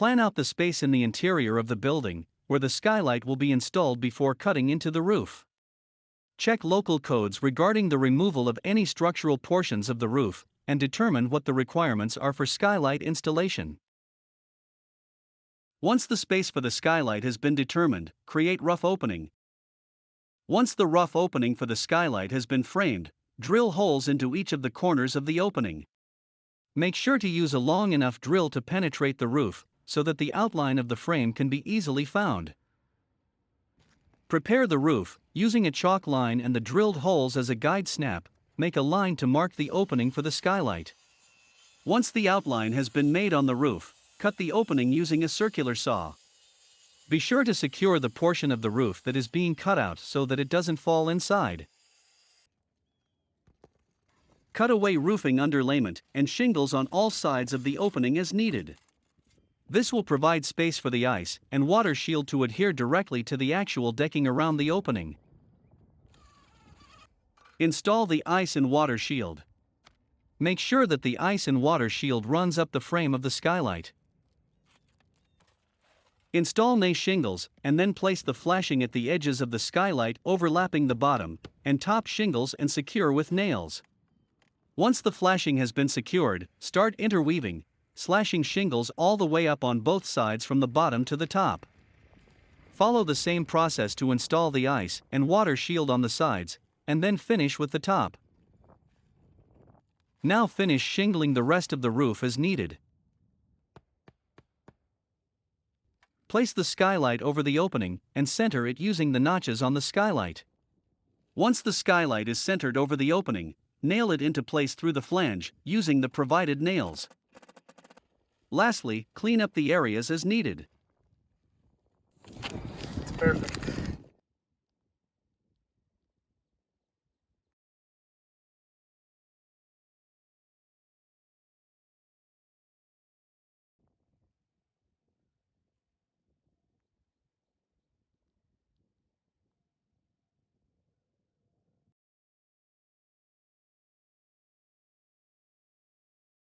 Plan out the space in the interior of the building, where the skylight will be installed before cutting into the roof. Check local codes regarding the removal of any structural portions of the roof, and determine what the requirements are for skylight installation. Once the space for the skylight has been determined, create rough opening. Once the rough opening for the skylight has been framed, drill holes into each of the corners of the opening. Make sure to use a long enough drill to penetrate the roof, so that the outline of the frame can be easily found. Prepare the roof, using a chalk line and the drilled holes as a guide. Snap, make a line to mark the opening for the skylight. Once the outline has been made on the roof, cut the opening using a circular saw. Be sure to secure the portion of the roof that is being cut out so that it doesn't fall inside. Cut away roofing underlayment and shingles on all sides of the opening as needed. This will provide space for the ice and water shield to adhere directly to the actual decking around the opening. Install the ice and water shield. Make sure that the ice and water shield runs up the frame of the skylight. Install nail shingles and then place the flashing at the edges of the skylight overlapping the bottom and top shingles and secure with nails. Once the flashing has been secured, start interweaving, slashing shingles all the way up on both sides from the bottom to the top. Follow the same process to install the ice and water shield on the sides, and then finish with the top. Now finish shingling the rest of the roof as needed. Place the skylight over the opening and center it using the notches on the skylight. Once the skylight is centered over the opening, nail it into place through the flange using the provided nails. Lastly, clean up the areas as needed. Perfect.